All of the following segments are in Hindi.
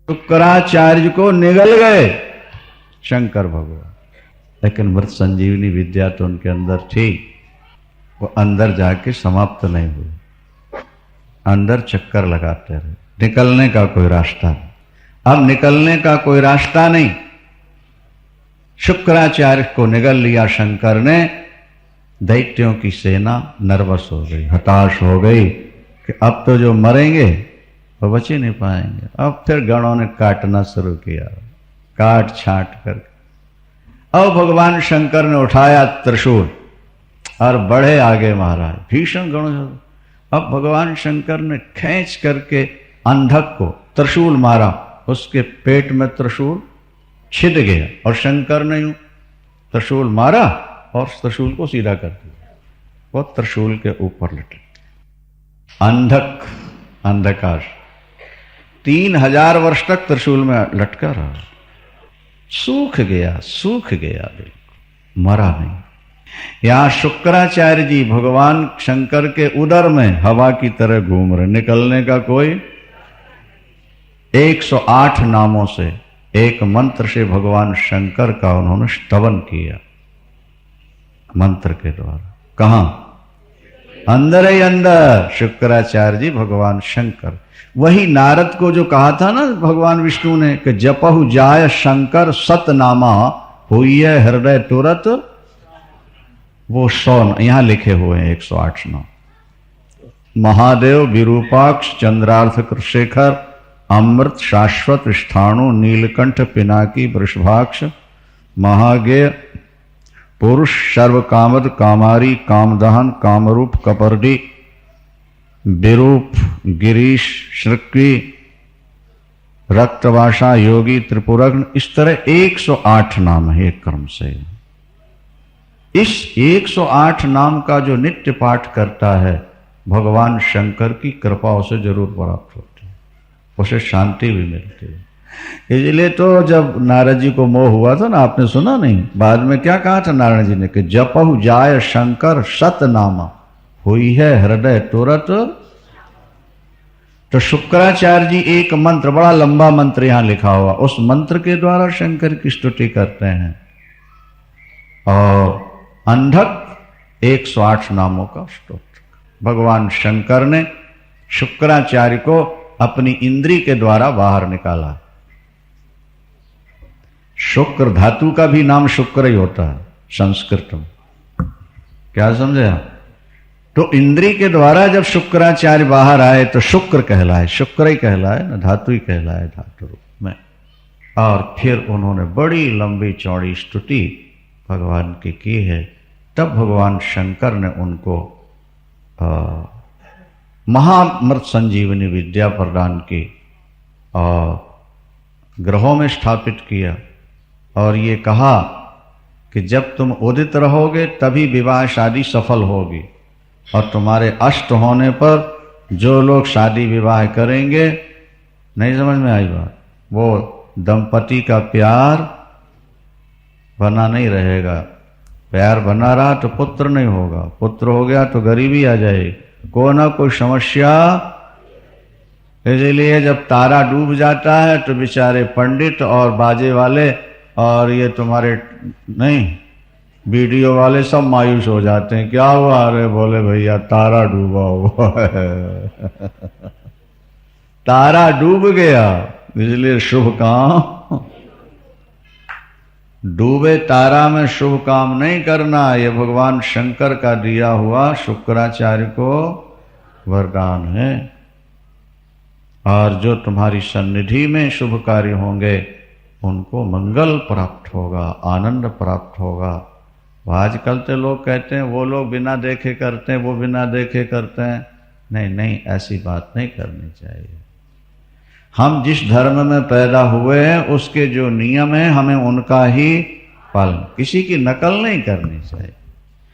शुक्राचार्य को निगल गए शंकर भगवान, लेकिन मृत संजीवनी विद्या तो उनके अंदर थी, वो अंदर जाके समाप्त नहीं हुई, अंदर चक्कर लगाते रहे, निकलने का कोई रास्ता नहीं। अब निकलने का कोई रास्ता नहीं, शुक्राचार्य को निगल लिया शंकर ने। दैत्यों की सेना नर्वस हो गई, हताश हो गई कि अब तो जो मरेंगे वो बच ही नहीं पाएंगे। अब फिर गणों ने काटना शुरू किया, काट छांट कर। अब भगवान शंकर ने उठाया त्रिशूल और बढ़े आगे महाराज, भीषण गणों। अब भगवान शंकर ने खींच करके अंधक को त्रिशूल मारा, उसके पेट में त्रिशूल छिद गया और शंकर ने यूं त्रिशूल मारा और त्रिशूल को सीधा कर दिया, वो त्रिशूल के ऊपर लटक। अंधक, अंधकार 3000 वर्ष तक त्रिशूल में लटका रहा, सूख गया, सूख गया, बिल्कुल मरा नहीं। यहां शुक्राचार्य जी भगवान शंकर के उदर में हवा की तरह घूम रहे, निकलने का कोई। 108 नामों से एक मंत्र से भगवान शंकर का उन्होंने स्तवन किया, मंत्र के द्वारा। कहां? अंदर ही अंदर शुक्राचार्य जी भगवान शंकर। वही नारद को जो कहा था ना भगवान विष्णु ने कि जपहु जाय शंकर सतनामा हुई है हृदय तुरत, वो 100 यहां लिखे हुए हैं, 108 नाम। महादेव, विरूपाक्ष, चंद्रार्थ, कृशेखर, अमृत, शाश्वत, स्थाणु, नीलकंठ, पिनाकी, वृषभाक्ष, महागेय, पुरुष, सर्वकामद, कामारी, कामदहन, कामरूप, कपर्दी, विरूप, गिरीश, श्रृक्वी, रक्तवासा, योगी, त्रिपुरग्न, इस तरह 108 नाम है एक क्रम से। इस 108 नाम का जो नित्य पाठ करता है भगवान शंकर की कृपा उसे जरूर प्राप्त होती है, उसे शांति भी मिलती है। इसलिए तो जब नारद जी को मोह हुआ था ना, आपने सुना नहीं, बाद में क्या कहा था नारायण जी ने कि जपहु जाय शंकर सतनामा हुई है हृदय तुरत। तो शुक्राचार्य जी एक मंत्र, बड़ा लंबा मंत्र यहां लिखा हुआ, उस मंत्र के द्वारा शंकर की स्तुति करते हैं। और अंधक 108 नामों का स्तोत्र भगवान शंकर ने शुक्राचार्य को अपनी इंद्री के द्वारा बाहर निकाला। शुक्र धातु का भी नाम शुक्र ही होता है संस्कृत में, क्या समझे आप? तो इंद्री के द्वारा जब शुक्राचार्य बाहर आए तो शुक्र कहलाए, शुक्र ही कहलाए ना, धातु ही कहलाए धातु रूप में। और फिर उन्होंने बड़ी लंबी चौड़ी स्तुति भगवान की है। तब भगवान शंकर ने उनको महामृत संजीवनी विद्या प्रदान की और ग्रहों में स्थापित किया और ये कहा कि जब तुम उदित रहोगे तभी विवाह शादी सफल होगी, और तुम्हारे अष्ट होने पर जो लोग शादी विवाह करेंगे, नहीं समझ में आई बात, वो दंपति का प्यार बना नहीं रहेगा। प्यार बना रहा तो पुत्र नहीं होगा, पुत्र हो गया तो गरीबी आ जाएगी, को ना कोई समस्या। इसलिए जब तारा डूब जाता है तो बेचारे पंडित और बाजे वाले और ये तुम्हारे नहीं वीडियो वाले सब मायूस हो जाते हैं। क्या हुआ? अरे बोले भैया तारा डूबा हुआ है तारा डूब गया, इसलिए शुभ काम डूबे तारा में शुभ काम नहीं करना। ये भगवान शंकर का दिया हुआ शुक्राचार्य को वरदान है। और जो तुम्हारी सन्निधि में शुभ कार्य होंगे उनको मंगल प्राप्त होगा, आनंद प्राप्त होगा। आजकल तो लोग कहते हैं वो लोग बिना देखे करते हैं, वो बिना देखे करते हैं। नहीं नहीं, ऐसी बात नहीं करनी चाहिए। हम जिस धर्म में पैदा हुए हैं उसके जो नियम हैं हमें उनका ही पालन, किसी की नकल नहीं करनी चाहिए।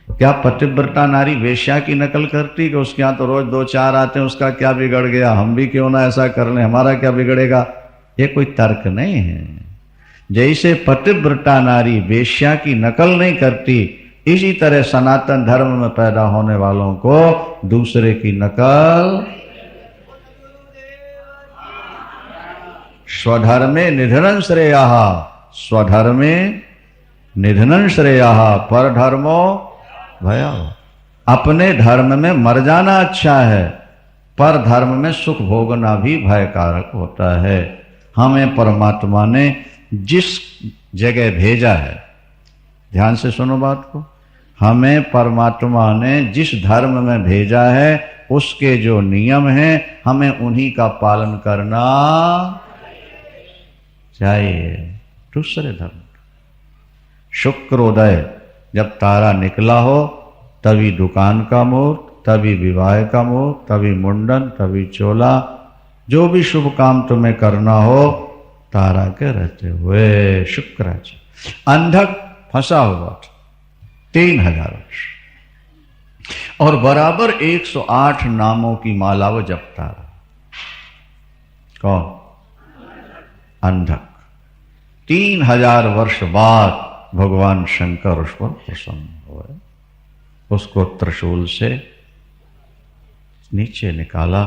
क्या पतिव्रता नारी वेश्या की नकल करती कि उसके यहाँ तो रोज 2-4 आते हैं, उसका क्या बिगड़ गया, हम भी क्यों ना ऐसा कर लें, हमारा क्या बिगड़ेगा? ये कोई तर्क नहीं है। जैसे पतिव्रता नारी वेश्या की नकल नहीं करती, इसी तरह सनातन धर्म में पैदा होने वालों को दूसरे की नकल। स्वधर्मे निधनं श्रेयः, स्वधर्मे निधनं श्रेयः परधर्मो भयावह। अपने धर्म में मर जाना अच्छा है, पर धर्म में सुख भोगना भी भयकारक होता है। हमें परमात्मा ने जिस जगह भेजा है, ध्यान से सुनो बात को, हमें परमात्मा ने जिस धर्म में भेजा है उसके जो नियम हैं हमें उन्हीं का पालन करना चाहिए। दूसरे धर्म, शुक्रोदय जब तारा निकला हो तभी दुकान का मुहूर्त, तभी विवाह का मुहूर्त, तभी मुंडन, तभी चोला, जो भी शुभ काम तुम्हें करना हो तारा के रहते हुए। शुक्राचार्य अंधक फंसा हुआ था 3000 वर्ष और बराबर 108 नामों की माला वो जपता रहा। कौन? अंधक। 3000 वर्ष बाद भगवान शंकर उस पर प्रसन्न हुए, उसको त्रिशूल से नीचे निकाला,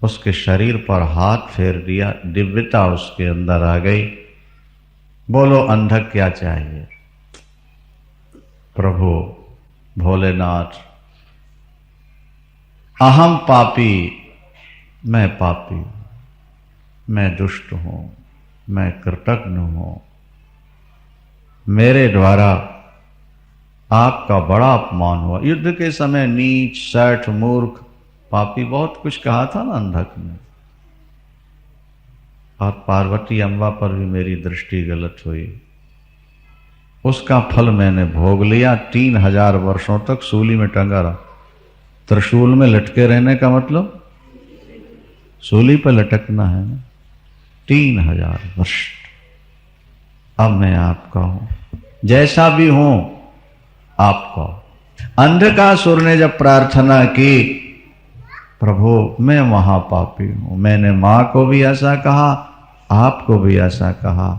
उसके शरीर पर हाथ फेर दिया, दिव्यता उसके अंदर आ गई। बोलो अंधक क्या चाहिए? प्रभु भोलेनाथ, अहम पापी, मैं पापी हूं, मैं दुष्ट हूं, मैं कृतघ्न हूं, मेरे द्वारा आपका बड़ा अपमान हुआ। युद्ध के समय नीच, शठ, मूर्ख, पापी बहुत कुछ कहा था ना अंधक ने। और पार्वती अम्बा पर भी मेरी दृष्टि गलत हुई, उसका फल मैंने भोग लिया। 3000 वर्षों तक सूली में टंगा रहा। त्रिशूल में लटके रहने का मतलब सूली पर लटकना है ना। 3000 वर्ष। अब मैं आपका हूं, जैसा भी हूं आपका। अंधकासुर ने जब प्रार्थना की, प्रभु मैं महापापी हूं, मैंने मां को भी ऐसा कहा, आपको भी ऐसा कहा,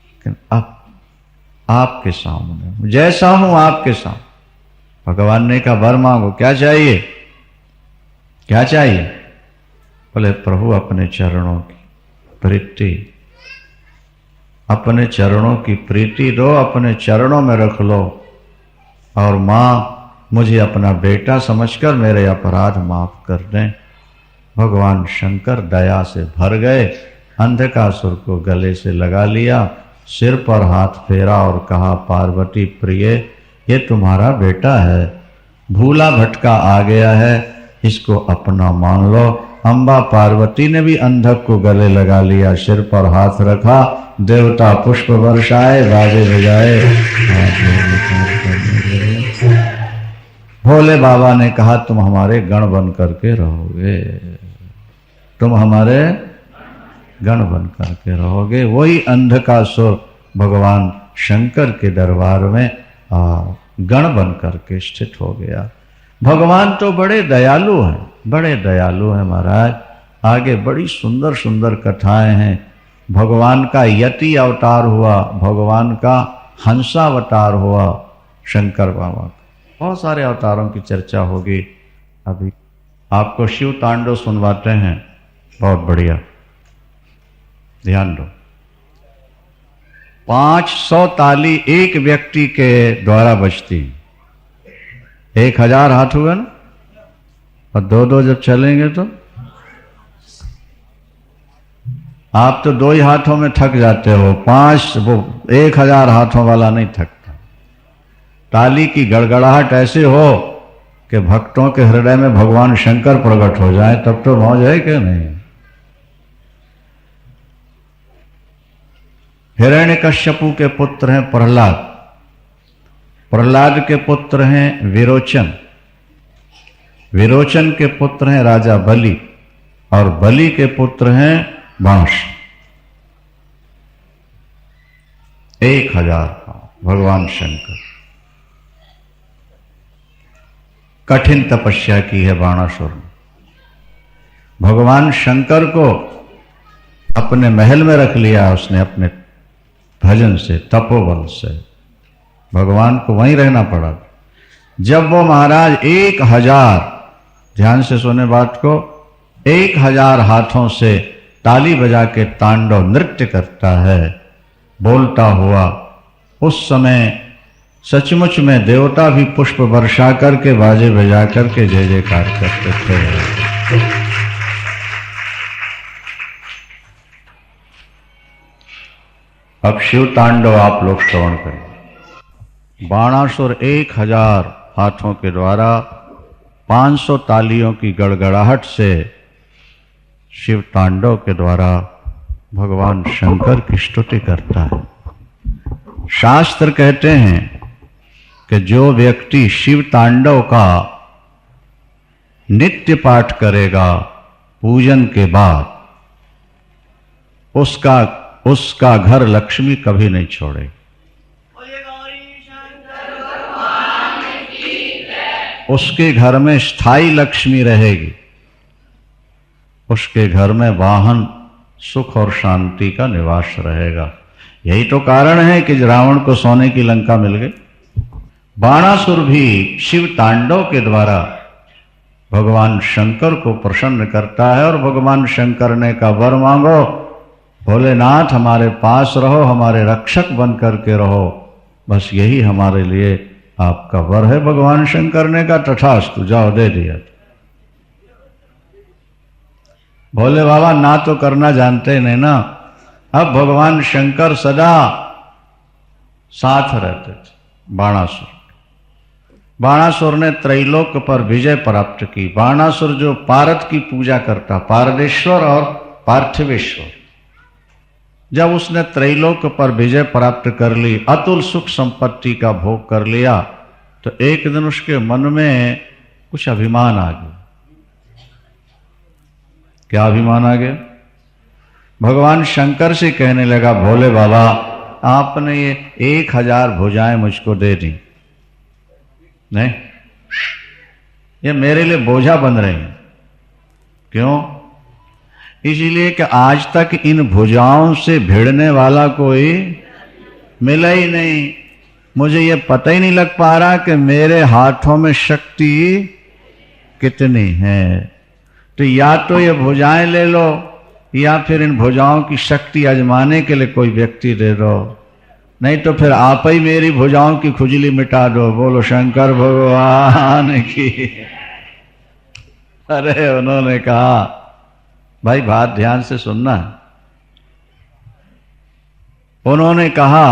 लेकिन अब आपके सामने जैसा हूं आपके सामने। भगवान ने कहा वर मांगो, क्या चाहिए? क्या चाहिए? बोले प्रभु अपने चरणों की प्रीति, अपने चरणों की प्रीति दो, अपने चरणों में रख लो। और मां मुझे अपना बेटा समझकर मेरे अपराध माफ कर दें। भगवान शंकर दया से भर गए, अंधकासुर को गले से लगा लिया, सिर पर हाथ फेरा और कहा पार्वती प्रिय, ये तुम्हारा बेटा है, भूला भटका आ गया है, इसको अपना मान लो। अम्बा पार्वती ने भी अंधक को गले लगा लिया, सिर पर हाथ रखा, देवता पुष्प वर्षाए, बाजे बजाए। भोले बाबा ने कहा तुम हमारे गण बन करके रहोगे, तुम हमारे गण बन करके रहोगे। वही अंधकासुर भगवान शंकर के दरबार में गण बन करके स्थित हो गया। भगवान तो बड़े दयालु हैं, बड़े दयालु हैं महाराज। आगे बड़ी सुंदर सुंदर कथाएं हैं। भगवान का यति अवतार हुआ, भगवान का हंसावतार हुआ शंकर बाबा का। बहुत सारे अवतारों की चर्चा होगी। अभी आपको शिव तांडव सुनवाते हैं, बहुत बढ़िया, ध्यान दो। 500 ताली एक व्यक्ति के द्वारा बजती, 1000 हाथ हुए ना, और 2-2 जब चलेंगे तो आप तो 2 ही हाथों में थक जाते हो, 5 वो 1000 हाथों वाला नहीं थकता। ताली की गड़गड़ाहट ऐसे हो कि भक्तों के हृदय में भगवान शंकर प्रकट हो जाए, तब तो मौज है कि नहीं। हिरण्यकश्यपु के पुत्र हैं प्रहलाद, प्रहलाद के पुत्र हैं विरोचन, विरोचन के पुत्र हैं राजा बलि, और बलि के पुत्र हैं बांस। 1000 भगवान शंकर। कठिन तपस्या की है बाणासुर ने। भगवान शंकर को अपने महल में रख लिया उसने, अपने भजन से, तपोबल से भगवान को वहीं रहना पड़ा। जब वो महाराज 1000, ध्यान से सुने बात को, 1000 हाथों से ताली बजा के तांडव नृत्य करता है बोलता हुआ, उस समय सचमुच में देवता भी पुष्प वर्षा करके बाजे बजा करके जय जयकार करते थे। अब शिव तांडव आप लोग श्रवण करें। बाणासुर 1000 हाथों के द्वारा 500 तालियों की गड़गड़ाहट से शिव तांडव के द्वारा भगवान शंकर की स्तुति करता है। शास्त्र कहते हैं कि जो व्यक्ति शिव तांडव का नित्य पाठ करेगा पूजन के बाद, उसका घर लक्ष्मी कभी नहीं छोड़े। उसके घर में स्थायी लक्ष्मी रहेगी, उसके घर में वाहन सुख और शांति का निवास रहेगा। यही तो कारण है कि रावण को सोने की लंका मिल गई। बाणासुर भी शिव तांडव के द्वारा भगवान शंकर को प्रसन्न करता है और भगवान शंकर ने कहा वर मांगो, भोलेनाथ हमारे पास रहो, हमारे रक्षक बन करके रहो, बस यही हमारे लिए आपका वर है। भगवान शंकर ने कहा तथास्तु, जाओ दे दिया। भोले बाबा ना तो करना जानते नहीं ना। अब भगवान शंकर सदा साथ रहते थे बाणासुर। बाणासुर ने त्रैलोक पर विजय प्राप्त की। बाणासुर जो पारत की पूजा करता, पारदेश्वर और पार्थिवेश्वर, जब उसने त्रैलोक पर विजय प्राप्त कर ली, अतुल सुख संपत्ति का भोग कर लिया, तो एक दिन उसके मन में कुछ अभिमान आ गया। क्या अभिमान आ गया? भगवान शंकर से कहने लगा भोले बाबा आपने ये 1000 भुजाएं मुझको दे दी, नहीं, ये मेरे लिए बोझा बन रही हैं। क्यों? इसलिए कि आज तक इन भुजाओं से भिड़ने वाला कोई मिला ही नहीं। मुझे ये पता ही नहीं लग पा रहा कि मेरे हाथों में शक्ति कितनी है। तो या तो ये भुजाएं ले लो या फिर इन भुजाओं की शक्ति आजमाने के लिए कोई व्यक्ति दे दो, नहीं तो फिर आप ही मेरी भुजाओं की खुजली मिटा दो। बोलो शंकर भगवान की। अरे उन्होंने कहा भाई बात ध्यान से सुनना। उन्होंने कहा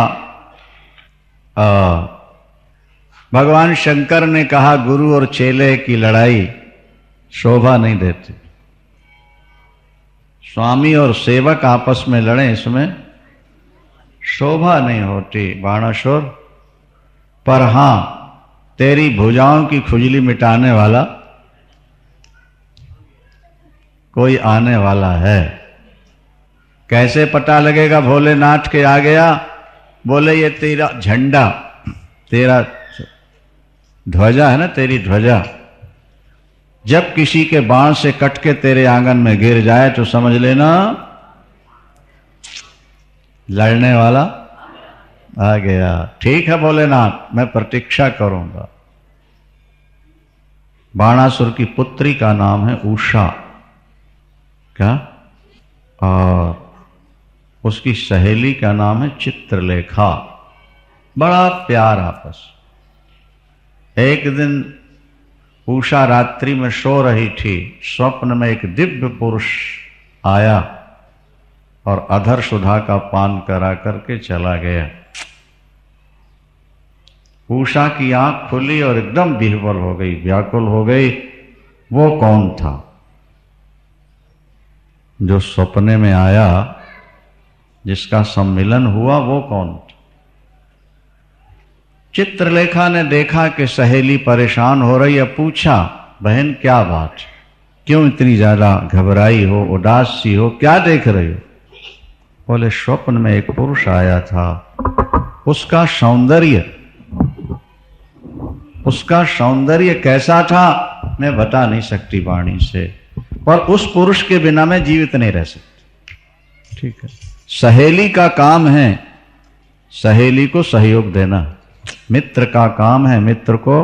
भगवान शंकर ने कहा गुरु और चेले की लड़ाई शोभा नहीं देती। स्वामी और सेवक आपस में लड़े, इसमें शोभा नहीं होती बाणासुर। पर हां, तेरी भुजाओं की खुजली मिटाने वाला कोई आने वाला है। कैसे पता लगेगा भोलेनाथ के आ गया? बोले ये तेरा झंडा, तेरा ध्वजा है ना, तेरी ध्वजा जब किसी के बाण से कट के तेरे आंगन में गिर जाए तो समझ लेना लड़ने वाला आ गया। ठीक है भोलेनाथ, मैं प्रतीक्षा करूंगा। बाणासुर की पुत्री का नाम है उषा, क्या? और उसकी सहेली का नाम है चित्रलेखा। बड़ा प्यार आपस। एक दिन उषा रात्रि में सो रही थी, स्वप्न में एक दिव्य पुरुष आया और अधर सुधा का पान करा करके चला गया। उषा की आंख खुली और एकदम विह्वल हो गई, व्याकुल हो गई। वो कौन था जो सपने में आया, जिसका सम्मिलन हुआ? वो कौन था? चित्रलेखा ने देखा कि सहेली परेशान हो रही है, पूछा बहन क्या बात, क्यों इतनी ज्यादा घबराई हो, उदास सी हो, क्या देख रही हो? बोले स्वप्न में एक पुरुष आया था, उसका सौंदर्य कैसा था मैं बता नहीं सकती वाणी से, पर उस पुरुष के बिना मैं जीवित नहीं रह सकती। ठीक है, सहेली का काम है सहेली को सहयोग देना, मित्र का काम है मित्र को।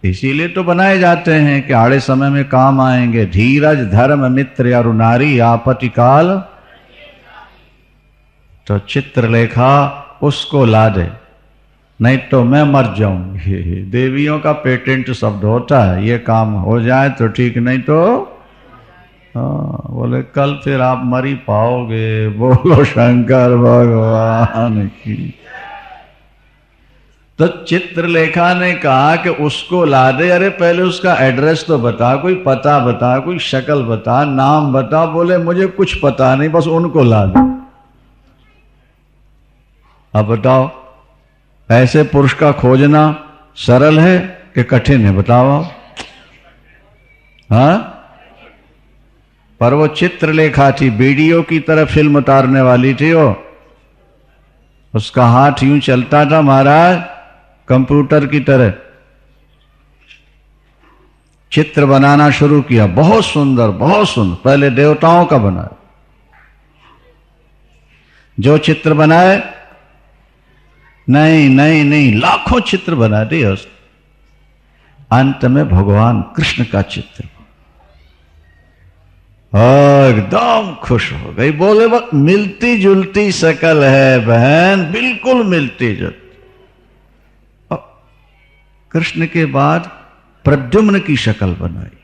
इसीलिए तो बनाए जाते हैं कि आड़े समय में काम आएंगे। धीरज धर्म मित्र अरु नारी आपत्ति काल, तो चित्रलेखा उसको ला दे, नहीं तो मैं मर जाऊंगी। देवियों का पेटेंट शब्द होता है, ये काम हो जाए तो ठीक, नहीं तो बोले कल फिर आप मर ही पाओगे। बोलो शंकर भगवान की। तो चित्रलेखा ने कहा कि उसको ला दे। अरे पहले उसका एड्रेस तो बता, कोई पता बता, कोई शक्ल बता, नाम बता। बोले मुझे कुछ पता नहीं, बस उनको ला दे। अब बताओ, ऐसे पुरुष का खोजना सरल है कि कठिन है? बताओ। हाँ, पर वो चित्रलेखा थी, वीडियो की तरह फिल्म उतारने वाली थी वो। उसका हाथ यूं चलता था महाराज, कंप्यूटर की तरह। चित्र बनाना शुरू किया, बहुत सुंदर बहुत सुंदर। पहले देवताओं का बनाया, जो चित्र बनाए, नहीं नहीं नहीं, लाखों चित्र बना दिए उसने। अंत में भगवान कृष्ण का चित्र, एकदम खुश हो गई। बोले वक्त मिलती जुलती शकल है बहन, बिल्कुल मिलती जुलती। कृष्ण के बाद प्रद्युम्न की शक्ल बनाई।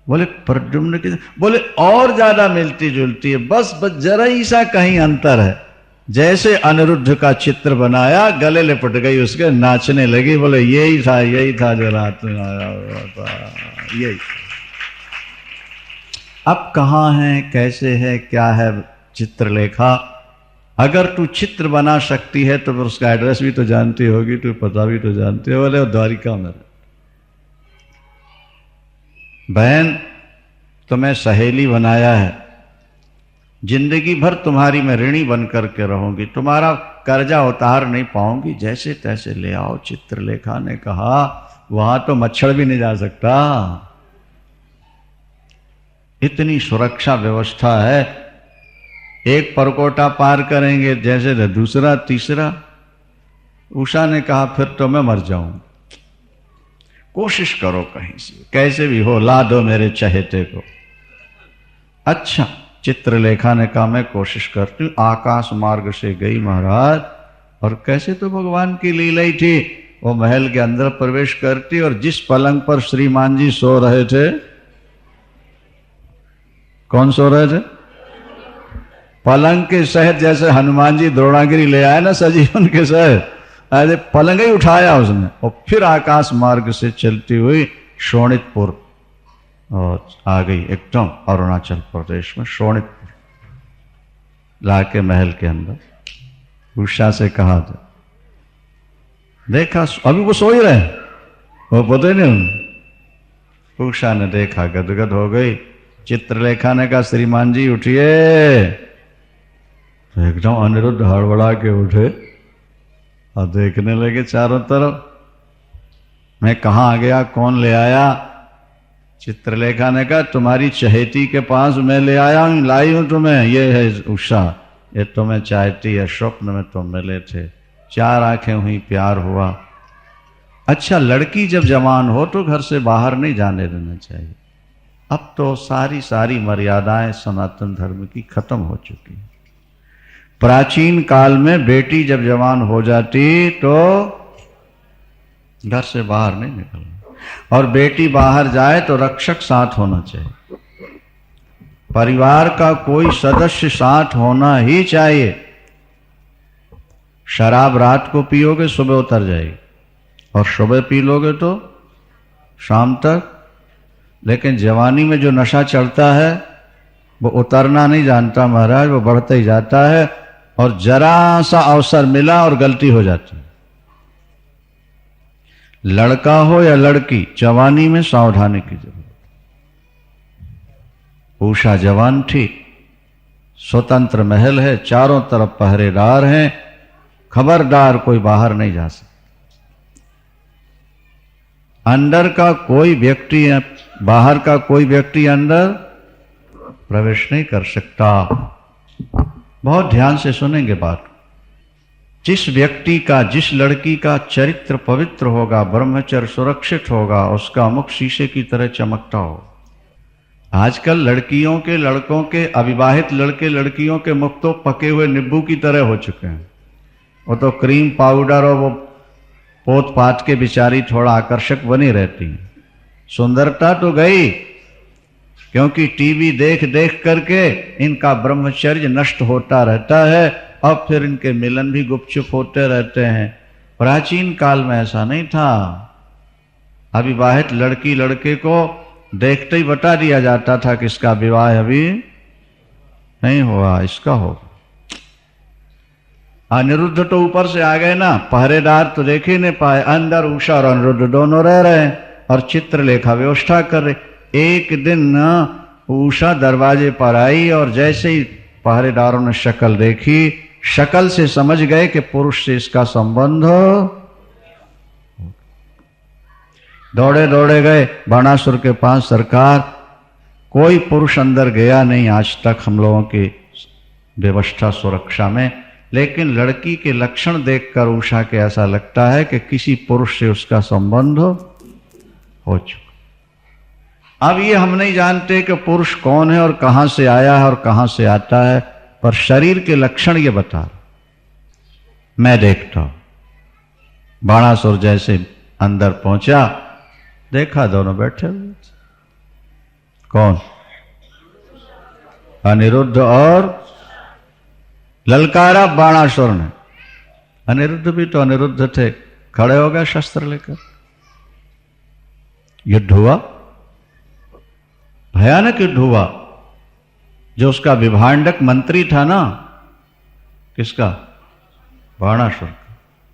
बोले प्रद्युम्न की, बोले और ज्यादा मिलती जुलती है, बस जरा ही सा कहीं अंतर है। जैसे अनिरुद्ध का चित्र बनाया, गले लिपट गई उसके, नाचने लगी। बोले यही था जो रात में आया हुआ था, यही। अब कहाँ है, कैसे है, क्या है चित्रलेखा? अगर तू चित्र बना सकती है तो फिर उसका एड्रेस भी तो जानती होगी, तू पता भी तो जानती हो। बोले द्वारिका में। बहन तुम्हें सहेली बनाया है, जिंदगी भर तुम्हारी मैं ऋणी बन करके रहूंगी, तुम्हारा कर्जा उतार नहीं पाऊंगी, जैसे तैसे ले आओ। चित्रलेखा ने कहा वहां तो मच्छर भी नहीं जा सकता, इतनी सुरक्षा व्यवस्था है। एक परकोटा पार करेंगे जैसे दूसरा तीसरा। उषा ने कहा फिर तो मैं मर जाऊं, कोशिश करो कहीं से, कैसे भी हो ला दो मेरे चहेते को। अच्छा, चित्रलेखा ने कहा मैं कोशिश करती हूं। आकाश मार्ग से गई महाराज, और कैसे तो भगवान की लीला ही थी। वो महल के अंदर प्रवेश करती और जिस पलंग पर श्रीमान जी सो रहे थे, कौन सो रहे थे? पलंग के शहर, जैसे हनुमान जी द्रोणागिरी ले आए ना सजीवन के शहर, ऐसे पलंग ही उठाया उसने। और फिर आकाश मार्ग से चलती हुई शोणितपुर और आ गई, एकदम अरुणाचल प्रदेश में शोणितपुर लाके महल के अंदर। उषा से कहा था, देखा अभी वो सो ही रहे, वो पता ही नहीं। उषा ने देखा, गदगद हो गई। चित्रलेखा ने कहा श्रीमान जी उठिए। तो एकदम अनिरुद्ध हड़बड़ा के उठे और देखने लगे चारों तरफ, मैं कहाँ आ गया, कौन ले आया? चित्रलेखा ने कहा तुम्हारी चहेती के पास मैं ले आया हूं, लाई हूं तुम्हें। ये है उषा, ये तुम्हें चाहती है, स्वप्न में तुम मिले थे, 4 आंखें हुई, प्यार हुआ। अच्छा, लड़की जब जवान हो तो घर से बाहर नहीं जाने देना चाहिए। अब तो सारी मर्यादाएं सनातन धर्म की खत्म हो चुकी हैं। प्राचीन काल में बेटी जब जवान हो जाती तो घर से बाहर नहीं निकलना, और बेटी बाहर जाए तो रक्षक साथ होना चाहिए, परिवार का कोई सदस्य साथ होना ही चाहिए। शराब रात को पियोगे सुबह उतर जाएगी, और सुबह पी लोगे तो शाम तक। लेकिन जवानी में जो नशा चढ़ता है वो उतरना नहीं जानता महाराज, वो बढ़ता ही जाता है, और जरा सा अवसर मिला और गलती हो जाती है। लड़का हो या लड़की, जवानी में सावधानी की जरूरत। उषा जवान थी, स्वतंत्र महल है, चारों तरफ पहरेदार हैं, खबरदार कोई बाहर नहीं जा सकता। अंदर का कोई व्यक्ति, बाहर का कोई व्यक्ति अंदर प्रवेश नहीं कर सकता। बहुत ध्यान से सुनेंगे बात। जिस व्यक्ति का, जिस लड़की का चरित्र पवित्र होगा, ब्रह्मचर्य सुरक्षित होगा, उसका मुख शीशे की तरह चमकता हो। आजकल लड़कियों के, लड़कों के, अविवाहित लड़के लड़कियों के मुख तो पके हुए नींबू की तरह हो चुके हैं। वो तो क्रीम पाउडर और वो पोत पात के बिचारी थोड़ा आकर्षक बनी रहती हैं। सुंदरता तो गई, क्योंकि टीवी देख देख करके इनका ब्रह्मचर्य नष्ट होता रहता है। अब फिर इनके मिलन भी गुपचुप होते रहते हैं। प्राचीन काल में ऐसा नहीं था। अविवाहित लड़की लड़के को देखते ही बता दिया जाता था कि इसका विवाह अभी नहीं हुआ, इसका होगा। अनिरुद्ध तो ऊपर से आ गए ना, पहरेदार तो देख ही नहीं पाए। अंदर उषा और अनिरुद्ध दोनों रह रहे हैं और चित्रलेखा व्यवस्था कर रहे। एक दिन उषा दरवाजे पर आई और जैसे ही पहरेदारों ने शक्ल देखी, शक्ल से समझ गए कि पुरुष से इसका संबंध। दौड़े दौड़े गए बाणासुर के पास। सरकार, कोई पुरुष अंदर गया नहीं आज तक हम लोगों की व्यवस्था सुरक्षा में, लेकिन लड़की के लक्षण देखकर उषा के ऐसा लगता है कि किसी पुरुष से उसका संबंध हो चुका। अब ये हम नहीं जानते कि पुरुष कौन है और कहां से आया है और कहां से आता है, पर शरीर के लक्षण ये बता रहा। मैं देखता हूं। बाणासुर जैसे अंदर पहुंचा, देखा दोनों बैठे हुए। कौन? अनिरुद्ध और ललकारा बाणासुर ने। अनिरुद्ध भी तो अनिरुद्ध थे, खड़े हो गए शस्त्र लेकर। युद्ध हुआ, भयानक युद्ध हुआ। जो उसका विभांडक मंत्री था ना, किसका? बाणासुर।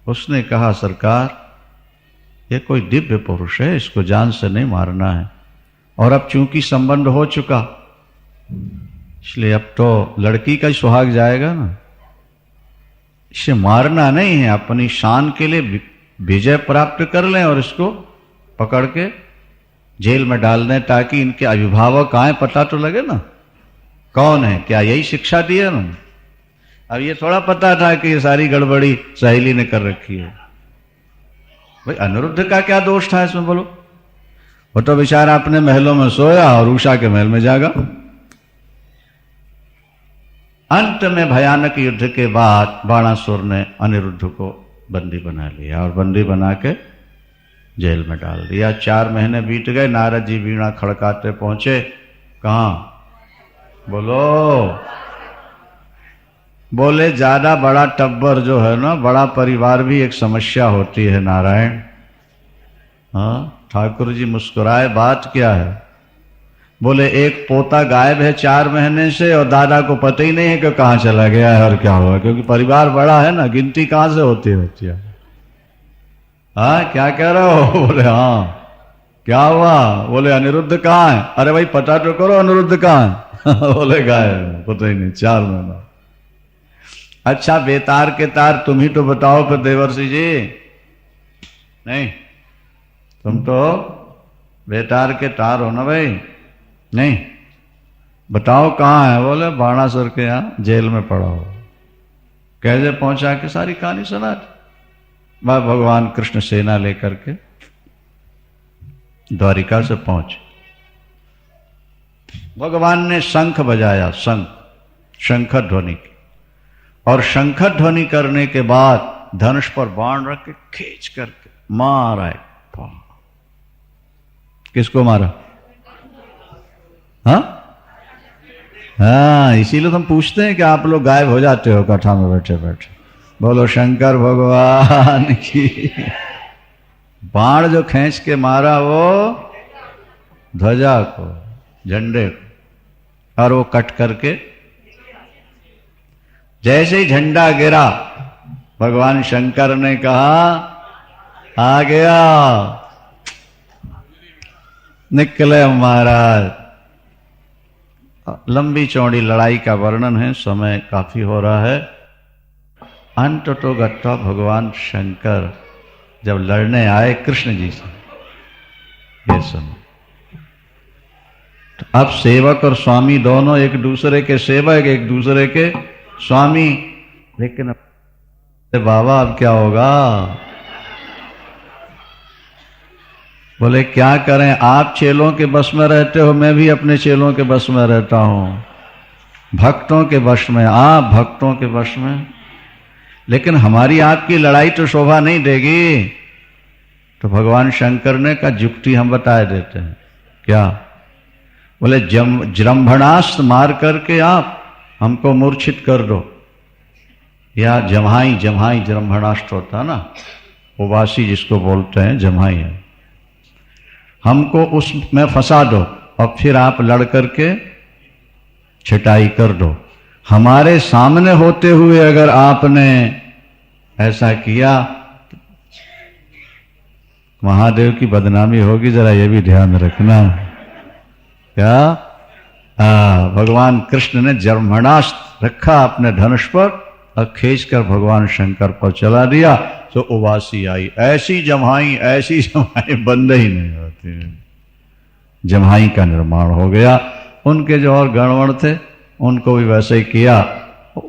उसने कहा, सरकार ये कोई दिव्य पुरुष है, इसको जान से नहीं मारना है। और अब चूंकि संबंध हो चुका, इसलिए अब तो लड़की का ही सुहाग जाएगा ना। इसे मारना नहीं है, अपनी शान के लिए विजय प्राप्त कर लें और इसको पकड़ के जेल में डाल दें, ताकि इनके अभिभावक आए, पता तो लगे ना कौन है। क्या यही शिक्षा दी है ना? अब ये थोड़ा पता था कि ये सारी गड़बड़ी सहेली ने कर रखी है। भाई अनिरुद्ध का क्या दोष था इसमें, बोलो? वो तो बेचारा अपने महलों में सोया और उषा के महल में जागा। अंत में भयानक युद्ध के बाद बाणासुर ने अनिरुद्ध को बंदी बना लिया और बंदी बना के जेल में डाल दिया। 4 महीने बीत गए। नारद जी वीणा खड़काते पहुंचे। कहां? बोलो। बोले ज्यादा बड़ा टब्बर जो है ना, बड़ा परिवार भी एक समस्या होती है नारायण। हाँ, ठाकुर जी मुस्कुराए, बात क्या है? बोले एक पोता गायब है 4 महीने से और दादा को पता ही नहीं है कि कहां चला गया है और क्या हुआ, क्योंकि परिवार बड़ा है ना, गिनती कहां से होती है। हाँ, क्या कह रहे हो? बोले हाँ। क्या हुआ? बोले अनिरुद्ध कहाँ है? अरे भाई पता तो करो अनिरुद्ध कहाँ है। बोले गायब, पता ही नहीं, 4 महीना। अच्छा बेतार के तार तुम ही तो बताओ फिर देवर्षि जी। नहीं, तुम तो बेतार के तार हो ना भाई। नहीं, बताओ कहाँ है? बोले बाणासुर के यहाँ जेल में पड़ा हो। कैसे पहुंचा के सारी कहानी सुना। भगवान कृष्ण सेना लेकर के द्वारिका से पहुंचे। भगवान ने शंख बजाया, शंख ध्वनि की, और शंख ध्वनि करने के बाद धनुष पर बाण रख के खींच करके मारा। किसको मारा? हाँ, इसीलिए हम पूछते हैं कि आप लोग गायब हो जाते हो कथा में बैठे बैठे। बोलो शंकर भगवान की। बाण जो खींच के मारा वो ध्वजा को, झंडे को, और वो कट करके जैसे ही झंडा गिरा, भगवान शंकर ने कहा आ गया। निकले महाराज। लंबी चौड़ी लड़ाई का वर्णन है, समय काफी हो रहा है। अंत तो गत्वा भगवान शंकर जब लड़ने आए कृष्ण जी से, ये सुनो, तो अब सेवक और स्वामी दोनों एक दूसरे के सेवक, एक दूसरे के स्वामी। लेकिन अरे बाबा अब क्या होगा? बोले क्या करें, आप चेलों के बस में रहते हो, मैं भी अपने चेलों के बस में रहता हूं, भक्तों के वश में, आप भक्तों के वश में, लेकिन हमारी आपकी लड़ाई तो शोभा नहीं देगी। तो भगवान शंकर ने कहा युक्ति हम बता देते हैं। क्या? बोले जृंभणास्त्र मार करके आप हमको मूर्छित कर दो, या जम्हाई जृंभणास्त्र होता ना, उवासी जिसको बोलते हैं जम्हाई है, हमको उसमें फंसा दो और फिर आप लड़ करके छिटाई कर दो। हमारे सामने होते हुए अगर आपने ऐसा किया महादेव की बदनामी होगी, जरा ये भी ध्यान रखना। क्या? भगवान कृष्ण ने जर्मणास्त्र रखा अपने धनुष पर और खींचकर भगवान शंकर पर चला दिया, तो उवासी आई, ऐसी जम्हाई बंद ही नहीं होती, जम्हाई का निर्माण हो गया। उनके जो और गणवण थे उनको भी वैसे ही किया।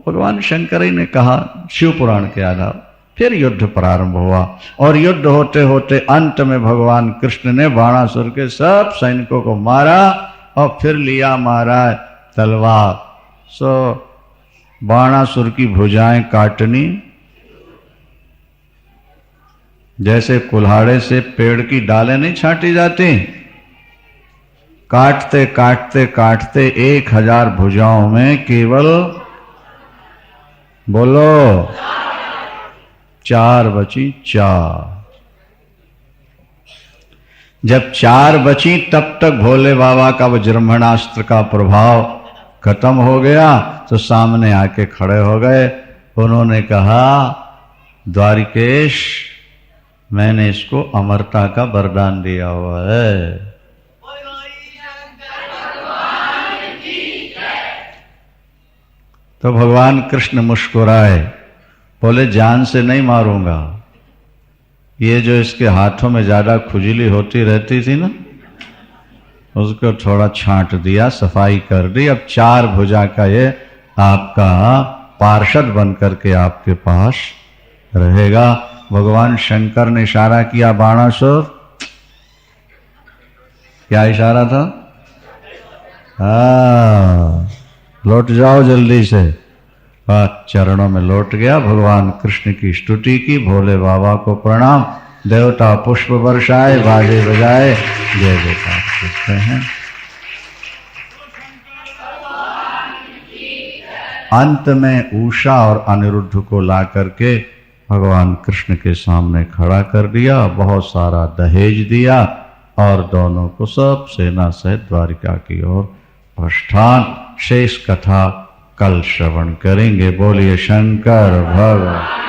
भगवान शंकर ही ने कहा शिव पुराण के आधार। फिर युद्ध प्रारंभ हुआ और युद्ध होते होते अंत में भगवान कृष्ण ने बाणासुर के सब सैनिकों को मारा और फिर लिया महाराज तलवार। सो बाणासुर की भुजाएं काटनी, जैसे कुल्हाड़े से पेड़ की डालें नहीं छाटी जाती, काटते काटते काटते 1000 भुजाओं में केवल बोलो 4 बची। 4 जब 4 बची तब तक भोले बाबा का वो जृंभणास्त्र का प्रभाव खत्म हो गया, तो सामने आके खड़े हो गए। उन्होंने कहा द्वारिकेश, मैंने इसको अमरता का वरदान दिया हुआ है। तो भगवान कृष्ण मुस्कुराए, बोले जान से नहीं मारूंगा, ये जो इसके हाथों में ज्यादा खुजली होती रहती थी ना, उसको थोड़ा छांट दिया, सफाई कर दी। अब 4 भुजा का ये आपका पार्षद बन करके आपके पास रहेगा। भगवान शंकर ने इशारा किया, बाणासुर, क्या इशारा था? लौट जाओ जल्दी से। चरणों में लौट गया, भगवान कृष्ण की स्तुति की, भोले बाबा को प्रणाम, देवता पुष्प बरसाए, बाजे बजाए, जय जयकार करते हैं। अंत में उषा और अनिरुद्ध को ला करके भगवान कृष्ण के सामने खड़ा कर दिया, बहुत सारा दहेज दिया और दोनों को सब सेना सहित द्वारिका की ओर प्रस्थान। शेष कथा कल श्रवण करेंगे। बोलिए शंकर भगवान।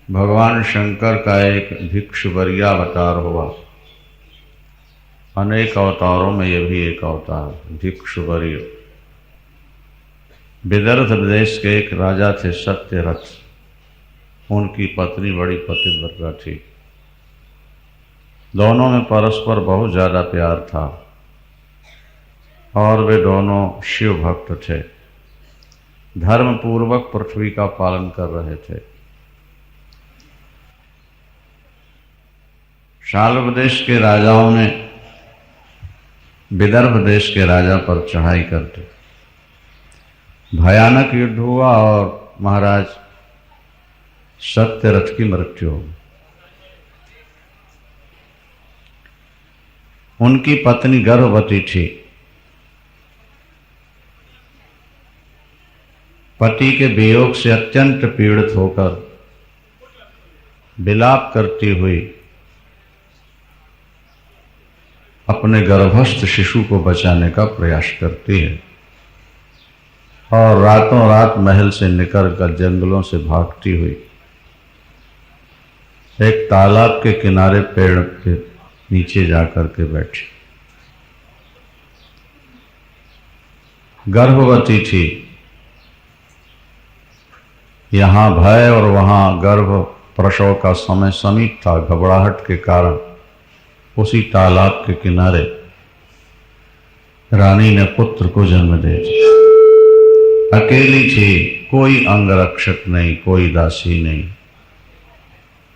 भगवान शंकर का एक भिक्षुवर्या अवतार हुआ। अनेक अवतारों में यह भी एक अवतार भिक्षुवर्य। विदर्भ देश के एक राजा थे सत्यरथ। उनकी पत्नी बड़ी पतिव्रता थी। दोनों में परस्पर बहुत ज्यादा प्यार था और वे दोनों शिव भक्त थे। धर्म पूर्वक पृथ्वी का पालन कर रहे थे। शाल्व देश के राजाओं ने विदर्भ देश के राजा पर चढ़ाई करते। भयानक युद्ध हुआ और महाराज सत्यरथ की मृत्यु हो। उनकी पत्नी गर्भवती थी। पति के वियोग से अत्यंत पीड़ित होकर विलाप करती हुई अपने गर्भस्थ शिशु को बचाने का प्रयास करती है और रातों रात महल से निकलकर जंगलों से भागती हुई एक तालाब के किनारे पेड़ के नीचे जाकर के बैठी। गर्भवती थी। यहाँ भय और वहाँ गर्भ प्रसव का समय समीप था। घबराहट के कारण उसी तालाब के किनारे रानी ने पुत्र को जन्म दे दिया। अकेली थी, कोई अंगरक्षक नहीं, कोई दासी नहीं।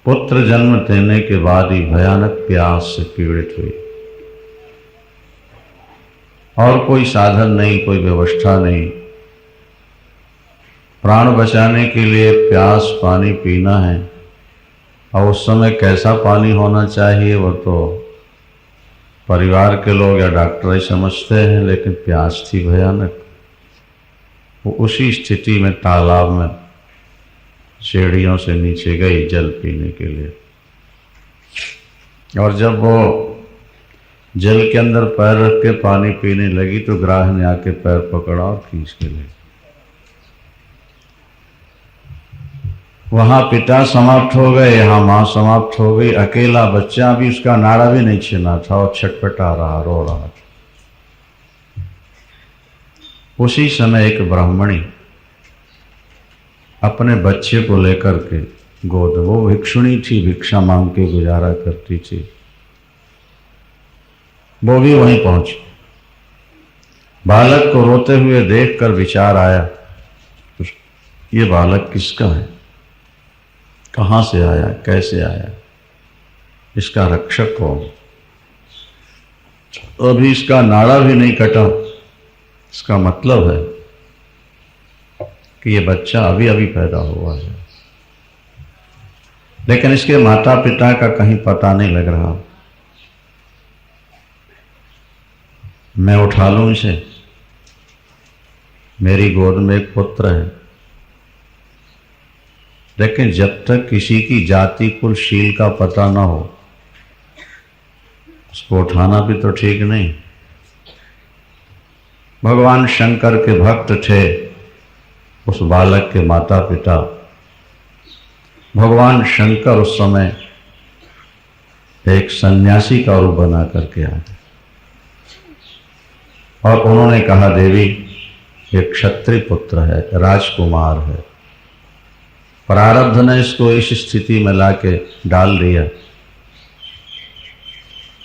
पुत्र जन्म देने के बाद ही भयानक प्यास से पीड़ित हुई और कोई साधन नहीं, कोई व्यवस्था नहीं। प्राण बचाने के लिए प्यास पानी पीना है और उस समय कैसा पानी होना चाहिए वो तो परिवार के लोग या डॉक्टर ही समझते हैं, लेकिन प्यास थी भयानक। वो उसी स्थिति में तालाब में सीढ़ियों से नीचे गई जल पीने के लिए, और जब वो जल के अंदर पैर रख के पानी पीने लगी तो ग्राह ने आके पैर पकड़ा और खींच के ले। वहां पिता समाप्त हो गए, यहां मां समाप्त हो गई। अकेला बच्चा भी, उसका नाड़ा भी नहीं छिना था और छटपटा रहा, रो रहा था। उसी समय एक ब्राह्मणी अपने बच्चे को लेकर के गोद, वो भिक्षुणी थी, भिक्षा मांग के गुजारा करती थी, वो भी वहीं पहुंची। बालक को रोते हुए देखकर विचार आया, ये बालक किसका है, कहां से आया, कैसे आया, इसका रक्षक कौन। अभी इसका नाड़ा भी नहीं कटा, इसका मतलब है कि ये बच्चा अभी अभी पैदा हुआ है, लेकिन इसके माता पिता का कहीं पता नहीं लग रहा। मैं उठा लूं इसे, मेरी गोद में एक पुत्र है, लेकिन जब तक किसी की जाति कुल शील का पता ना हो उसको उठाना भी तो ठीक नहीं। भगवान शंकर के भक्त थे उस बालक के माता पिता। भगवान शंकर उस समय एक सन्यासी का रूप बना करके आए और उन्होंने कहा, देवी ये क्षत्रिय पुत्र है, राजकुमार है, प्रारब्ध ने इसको इस स्थिति में लाके डाल दिया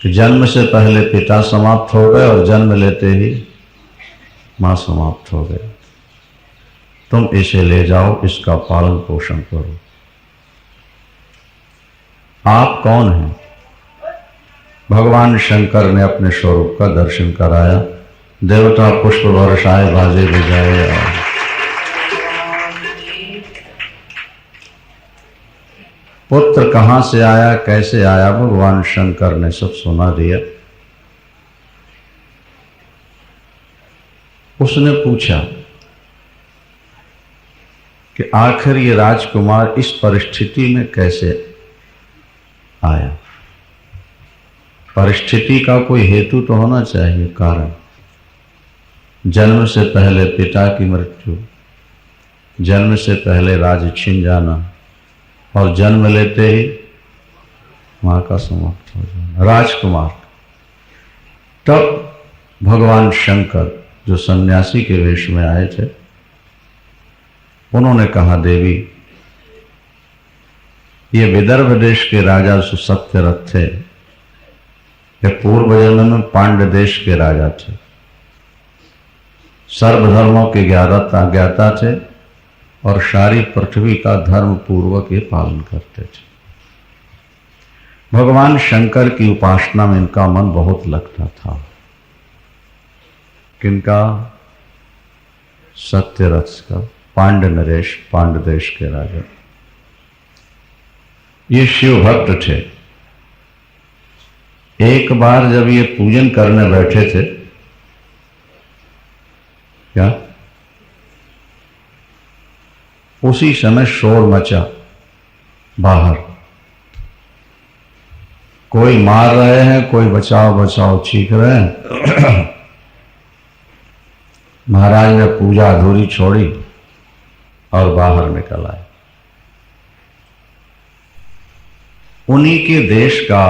कि जन्म से पहले पिता समाप्त हो गए और जन्म लेते ही मां समाप्त हो गए। तुम इसे ले जाओ, इसका पालन पोषण करो। आप कौन हैं? भगवान शंकर ने अपने स्वरूप का दर्शन कराया। देवता पुष्प वर्षाए, बाजे बजाए आए। पुत्र कहां से आया, कैसे आया, भगवान शंकर ने सब सुना दिया। उसने पूछा कि आखिर ये राजकुमार इस परिस्थिति में कैसे आया। परिस्थिति का कोई हेतु तो होना चाहिए, कारण। जन्म से पहले पिता की मृत्यु, जन्म से पहले राज्य छिन जाना और जन्म लेते ही मां का समाप्त हो जाना, राजकुमार। तब भगवान शंकर जो सन्यासी के वेश में आए थे, उन्होंने कहा, देवी ये विदर्भ देश के राजा सत्यरथ थे, ये पूर्व जन्म में पांड्य देश के राजा थे, सर्वधर्मों के ज्ञाता थे और सारी पृथ्वी का धर्म पूर्वक ये पालन करते थे। भगवान शंकर की उपासना में इनका मन बहुत लगता था। किनका? सत्यरथ का, पांड्य नरेश, पांड्य देश के राजा। ये शिव भक्त थे। एक बार जब ये पूजन करने बैठे थे, क्या उसी समय शोर मचा बाहर। कोई मार रहे हैं, कोई बचाओ बचाओ चीख रहे हैं। महाराज ने पूजा अधूरी छोड़ी और बाहर निकल आए। उन्हीं के देश का,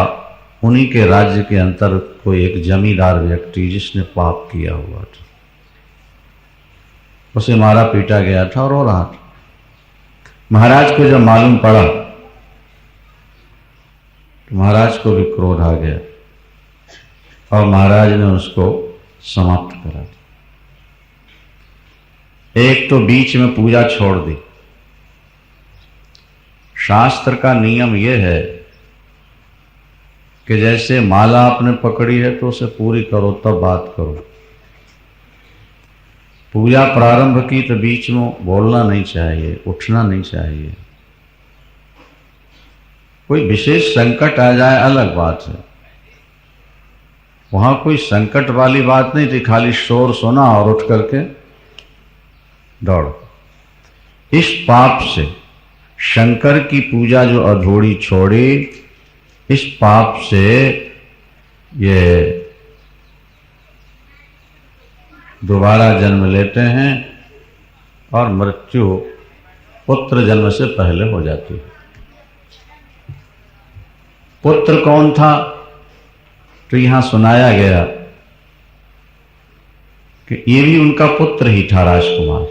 उन्हीं के राज्य के अंतर कोई एक जमींदार व्यक्ति जिसने पाप किया हुआ था, उसे मारा पीटा गया था और रो रहा था। महाराज को जब मालूम पड़ा तो महाराज को भी क्रोध आ गया और महाराज ने उसको समाप्त करा दिया। एक तो बीच में पूजा छोड़ दी। शास्त्र का नियम यह है कि जैसे माला आपने पकड़ी है तो उसे पूरी करो तब बात करो। पूजा प्रारंभ की तो बीच में बोलना नहीं चाहिए, उठना नहीं चाहिए। कोई विशेष संकट आ जाए अलग बात है, वहां कोई संकट वाली बात नहीं थी, खाली शोर सुना और उठ करके दौड़। इस पाप से शंकर की पूजा जो अधूरी छोड़ी, इस पाप से ये दोबारा जन्म लेते हैं और मृत्यु पुत्र जन्म से पहले हो जाती है। पुत्र कौन था? तो यहां सुनाया गया कि ये भी उनका पुत्र ही था, राजकुमार।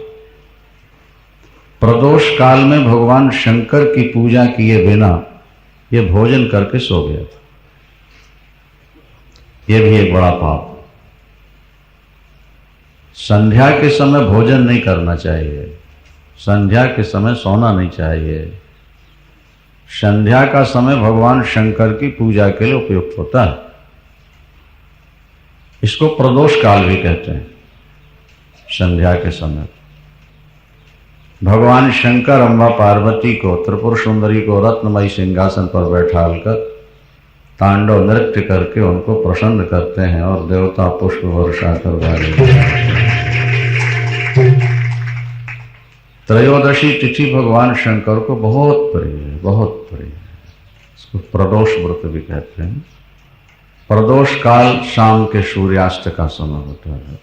प्रदोष काल में भगवान शंकर की पूजा किए बिना ये भोजन करके सो गया था। यह भी एक बड़ा पाप। संध्या के समय भोजन नहीं करना चाहिए, संध्या के समय सोना नहीं चाहिए। संध्या का समय भगवान शंकर की पूजा के लिए उपयुक्त होता है। इसको प्रदोष काल भी कहते हैं। संध्या के समय भगवान शंकर अम्बा पार्वती को, त्रिपुर सुंदरी को रत्नमयी सिंहासन पर बैठालकर तांडव नृत्य करके उनको प्रसन्न करते हैं और देवता पुष्प वर्षा करवाते हैं। त्रयोदशी तिथि भगवान शंकर को बहुत प्रिय है, बहुत प्रिय है। इसको प्रदोष व्रत भी कहते हैं। प्रदोष काल शाम के सूर्यास्त का समय होता है।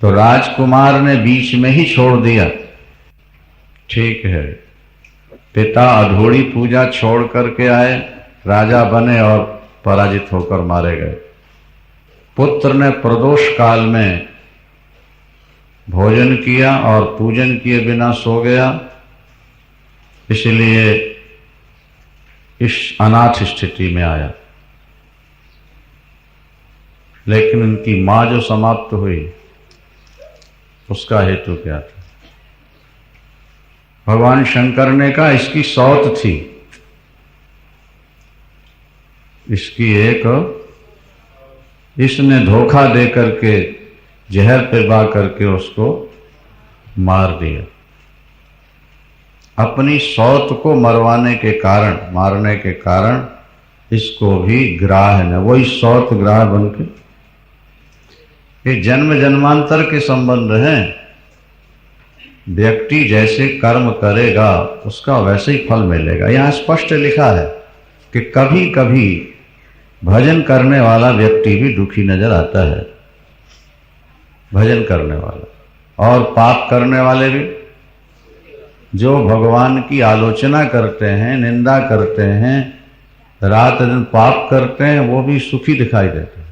तो राजकुमार ने बीच में ही छोड़ दिया, ठीक है। पिता अधूरी पूजा छोड़ करके आए, राजा बने और पराजित होकर मारे गए। पुत्र ने प्रदोष काल में भोजन किया और पूजन किए बिना सो गया, इसलिए इस अनाथ स्थिति में आया। लेकिन उनकी मां जो समाप्त हुई, उसका हेतु क्या था? भगवान शंकर ने कहा इसकी सौत थी, इसकी इसने धोखा दे करके जहर पिलवा करके उसको मार दिया। अपनी सौत को मारने के कारण इसको भी ग्राह ने, वही सौत ग्राह बन के, ये जन्म जन्मांतर के संबंध हैं। व्यक्ति जैसे कर्म करेगा उसका वैसे ही फल मिलेगा। यहाँ स्पष्ट लिखा है कि कभी कभी भजन करने वाला व्यक्ति भी दुखी नजर आता है, भजन करने वाला, और पाप करने वाले भी। जो भगवान की आलोचना करते हैं, निंदा करते हैं, रात दिन पाप करते हैं, वो भी सुखी दिखाई देते हैं।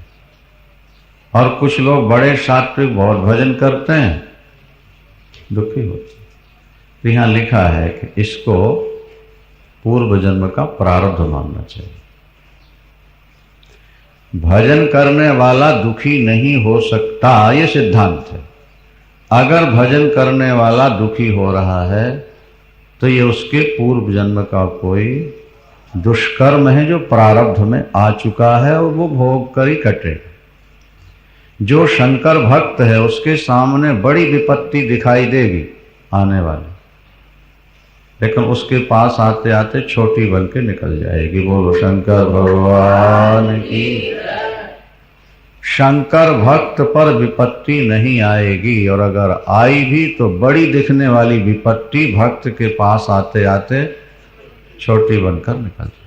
और कुछ लोग बड़े सात्विक बहुत भजन करते हैं, दुखी होते हैं। तो यहाँ लिखा है कि इसको पूर्व जन्म का प्रारब्ध मानना चाहिए। भजन करने वाला दुखी नहीं हो सकता, ये सिद्धांत है। अगर भजन करने वाला दुखी हो रहा है तो ये उसके पूर्व जन्म का कोई दुष्कर्म है जो प्रारब्ध में आ चुका है और वो भोग कर ही कटेगा। जो शंकर भक्त है उसके सामने बड़ी विपत्ति दिखाई देगी आने वाली, लेकिन उसके पास आते आते छोटी बन के निकल जाएगी। बोलो शंकर भगवान की। शंकर भक्त पर विपत्ति नहीं आएगी, और अगर आई भी तो बड़ी दिखने वाली विपत्ति भक्त के पास आते आते छोटी बनकर निकल जाएगी।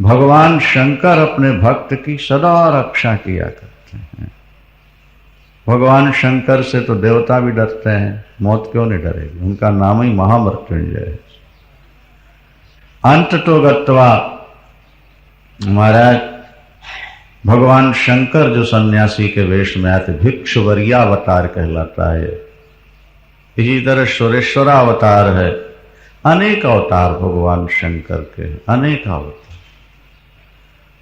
भगवान शंकर अपने भक्त की सदा रक्षा किया करते हैं। भगवान शंकर से तो देवता भी डरते हैं, मौत क्यों नहीं डरेगी? उनका नाम ही महामृत्युंजय है। अंत तो गत्वा महाराज भगवान शंकर जो सन्यासी के वेश में आते, भिक्षुवर्यावतार कहलाता है। इसी तरह सुरेश्वरावतार है। अनेक अवतार भगवान शंकर के, अनेक अवतार।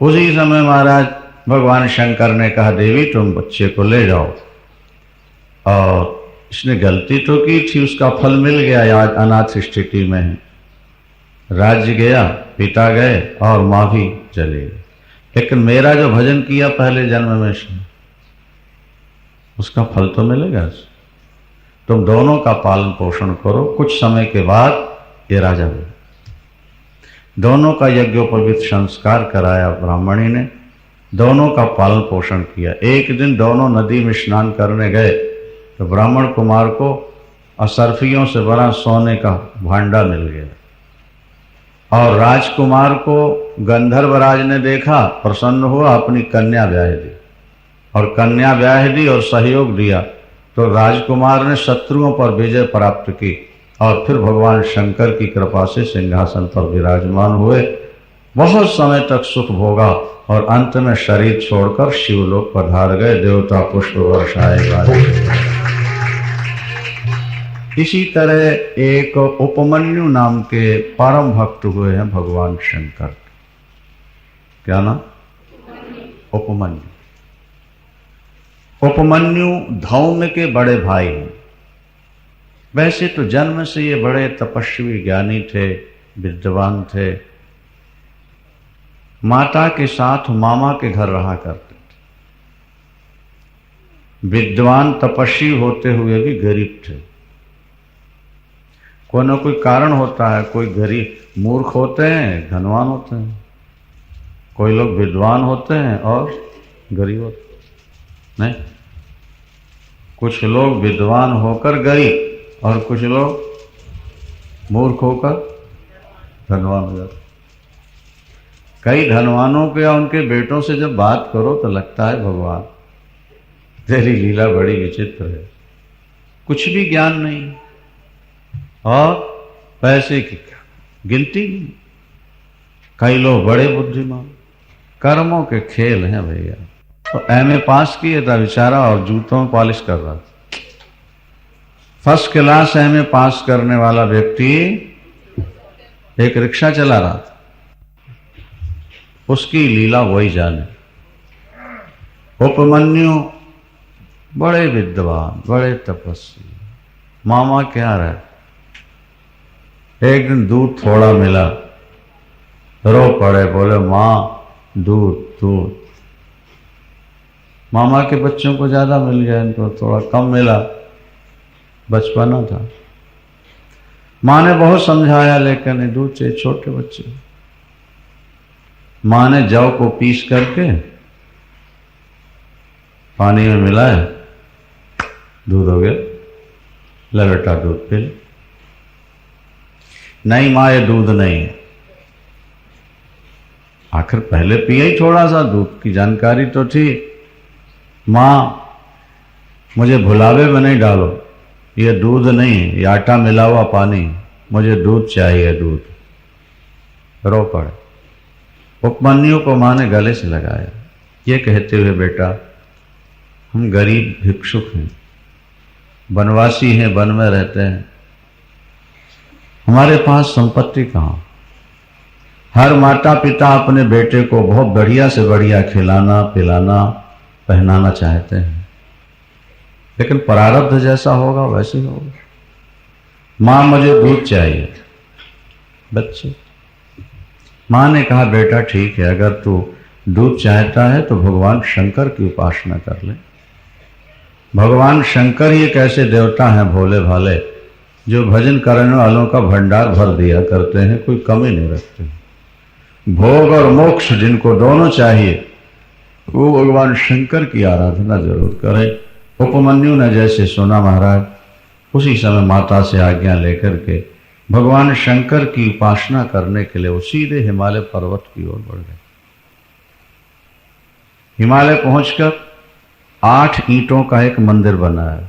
उसी समय महाराज भगवान शंकर ने कहा, देवी तुम बच्चे को ले जाओ और इसने गलती तो की थी, उसका फल मिल गया, आज अनाथ स्थिति में है। राज्य गया, पिता गए और माँ भी चली गई, लेकिन मेरा जो भजन किया पहले जन्म में से, उसका फल तो मिलेगा। तुम दोनों का पालन पोषण करो। कुछ समय के बाद ये राजा हुए। दोनों का यज्ञोपवीत संस्कार कराया ब्राह्मणी ने, दोनों का पालन पोषण किया। एक दिन दोनों नदी में स्नान करने गए तो ब्राह्मण कुमार को असरफियों से बना सोने का भांडा मिल गया, और राजकुमार को गंधर्वराज ने देखा, प्रसन्न हुआ, अपनी कन्या ब्याह दी, और कन्या ब्याह दी और सहयोग दिया। तो राजकुमार ने शत्रुओं पर विजय प्राप्त की और फिर भगवान शंकर की कृपा से सिंहासन पर विराजमान हुए। बहुत समय तक सुख भोगा और अंत में शरीर छोड़कर शिवलोक पधार गए। देवता पुष्प वर्षाए। इसी तरह एक उपमन्यु नाम के परम भक्त हुए हैं भगवान शंकर। क्या नाम? उपमन्यु। उपमन्यु धौम्य के बड़े भाई हैं। वैसे तो जन्म से ये बड़े तपस्वी ज्ञानी थे, विद्वान थे। माता के साथ मामा के घर रहा करते थे। विद्वान तपस्वी होते हुए भी गरीब थे। कोई ना कोई कारण होता है, कोई गरीब मूर्ख होते हैं, धनवान होते हैं, कोई लोग विद्वान होते हैं और गरीब होते हैं। नहीं, कुछ लोग विद्वान होकर गरीब और कुछ लोग मूर्ख होकर धनवान हो जाते। कई धनवानों के या उनके बेटों से जब बात करो तो लगता है भगवान तेरी लीला बड़ी विचित्र है। कुछ भी ज्ञान नहीं और पैसे की गिनती नहीं। कई लोग बड़े बुद्धिमान, कर्मों के खेल हैं भैया। तो एमए पास किए था बेचारा और जूतों में पॉलिश कर रहा था। फर्स्ट क्लास एमए पास करने वाला व्यक्ति एक रिक्शा चला रहा था। उसकी लीला वही जाने। उपमन्यु बड़े विद्वान, बड़े तपस्वी, मामा क्या रहे। एक दिन दूध थोड़ा मिला, रो पड़े, बोले माँ दूध दूध। मामा के बच्चों को ज्यादा मिल गया, इनको थोड़ा कम मिला, बचपना था। माँ ने बहुत समझाया लेकिन दूध चाहिए, छोटे बच्चे। माँ ने जौ को पीस करके पानी में मिलाया, दूध हो गया। ले बेटा दूध पी ले। नहीं माँ ये दूध नहीं है। आखिर पहले पिया ही थोड़ा सा, दूध की जानकारी तो थी। माँ मुझे भुलावे में नहीं डालो, ये दूध नहीं, ये आटा मिला हुआ पानी, मुझे दूध चाहिए दूध। रो पड़े। उपमन्यु को माँ ने गले से लगाया, ये कहते हुए बेटा हम गरीब भिक्षुक हैं, वनवासी हैं, वन में रहते हैं, हमारे पास संपत्ति कहाँ। हर माता पिता अपने बेटे को बहुत बढ़िया से बढ़िया खिलाना पिलाना पहनाना चाहते हैं, लेकिन प्रारब्ध जैसा होगा वैसे ही होगा। माँ मुझे दूध चाहिए। बच्चे, माँ ने कहा बेटा ठीक है, अगर तू दूध चाहता है तो भगवान शंकर की उपासना कर ले। भगवान शंकर ही एक ऐसे देवता हैं भोले भाले जो भजन करने वालों का भंडार भर दिया करते हैं, कोई कमी नहीं रखते। भोग और मोक्ष जिनको दोनों चाहिए वो भगवान शंकर की आराधना जरूर करें। उपमन्यु ने जैसे सुना महाराज, उसी समय माता से आज्ञा लेकर के भगवान शंकर की उपासना करने के लिए वो सीधे हिमालय पर्वत की ओर बढ़ गए। हिमालय पहुंचकर 8 ईंटों का एक मंदिर बनाया।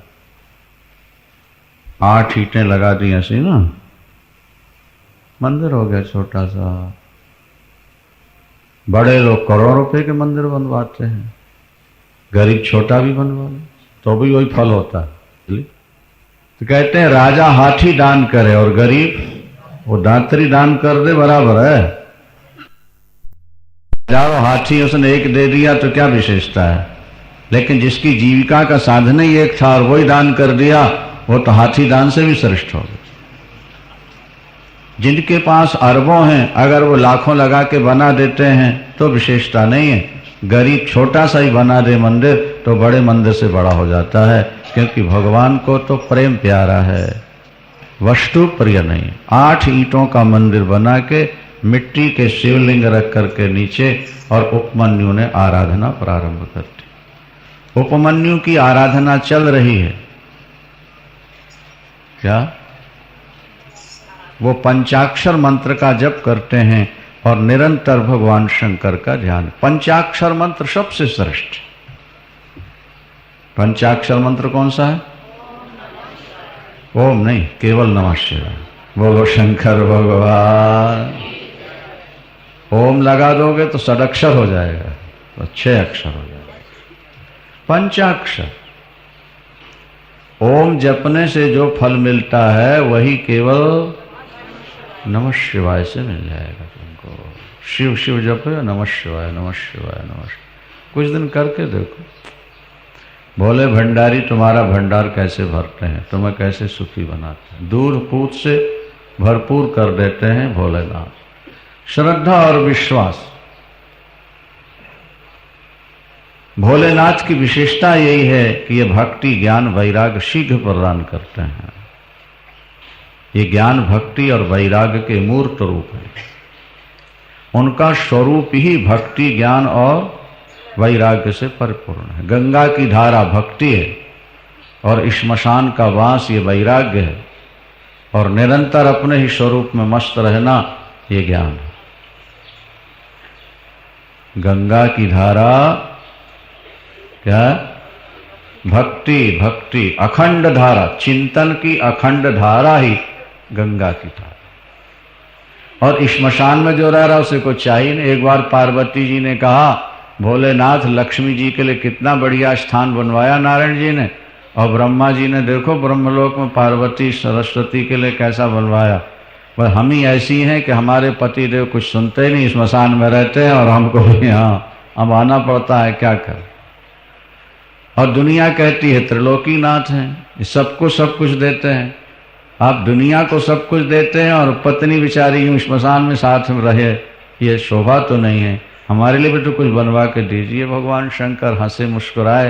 8 ईंटें लगा दी ऐसी ना, मंदिर हो गया छोटा सा। बड़े लोग करोड़ों रुपए के मंदिर बनवाते हैं, गरीब छोटा भी बनवा ले तो भी वही फल होता है। तो कहते हैं राजा हाथी दान करे और गरीब वो दांतरी दान कर दे, बराबर है। हजारों हाथी उसने एक दे दिया तो क्या विशेषता है। लेकिन जिसकी जीविका का साधन ही एक था और वही दान कर दिया, वो तो हाथी दान से भी श्रेष्ठ हो गया। जिनके पास अरबों हैं, अगर वो लाखों लगा के बना देते हैं तो विशेषता नहीं है। गरीब छोटा सा ही बना दे मंदिर तो बड़े मंदिर से बड़ा हो जाता है, क्योंकि भगवान को तो प्रेम प्यारा है, वस्तु प्रिय नहीं। 8 ईंटों का मंदिर बना के मिट्टी के शिवलिंग रख करके नीचे, और उपमन्यु ने आराधना प्रारंभ कर दी। उपमन्यु की आराधना चल रही है क्या? वो पंचाक्षर मंत्र का जप करते हैं और निरंतर भगवान शंकर का ध्यान। पंचाक्षर मंत्र सबसे श्रेष्ठ। पंचाक्षर मंत्र कौन सा है? ओम नहीं, केवल नमः शिवाय। बोलो शंकर भगवान। ओम लगा दोगे तो षडक्षर हो जाएगा, तो 6 अक्षर हो जाएगा। पंचाक्षर ओम जपने से जो फल मिलता है वही केवल नमः शिवाय से मिल जाएगा तुमको। शिव शिव जपो, नमः शिवाय नमः शिवाय नमः शिवाय। कुछ दिन करके देखो, भोले भंडारी तुम्हारा भंडार कैसे भरते हैं, तुम्हें कैसे सुखी बनाते हैं। दूध पूत से भरपूर कर देते हैं भोलेनाथ। श्रद्धा और विश्वास, भोलेनाथ की विशेषता यही है कि ये भक्ति ज्ञान वैराग्य शीघ्र प्रदान करते हैं। ये ज्ञान भक्ति और वैराग्य के मूर्त रूप है। उनका स्वरूप ही भक्ति ज्ञान और वैराग्य से परिपूर्ण है। गंगा की धारा भक्ति है और श्मशान का वास ये वैराग्य है, और निरंतर अपने ही स्वरूप में मस्त रहना ये ज्ञान है। गंगा की धारा क्या? भक्ति। भक्ति अखंड धारा, चिंतन की अखंड धारा ही गंगा की धारा। और श्मशान में जो रह रहा उसे कुछ चाहिए नहीं। एक बार पार्वती जी ने कहा, भोलेनाथ लक्ष्मी जी के लिए कितना बढ़िया स्थान बनवाया नारायण जी ने, और ब्रह्मा जी ने देखो ब्रह्मलोक में पार्वती सरस्वती के लिए कैसा बनवाया। पर हम ही ऐसी हैं कि हमारे पति देव कुछ सुनते ही नहीं, श्मशान में रहते हैं और हमको यहाँ अब आना पड़ता है, क्या कर। और दुनिया कहती है त्रिलोकीनाथ हैं, सबको सब कुछ देते हैं। आप दुनिया को सब कुछ देते हैं और पत्नी बेचारी यूं श्मशान में साथ में रहे, ये शोभा तो नहीं है। हमारे लिए भी तो कुछ बनवा के दीजिए। भगवान शंकर हंसे मुस्कुराए,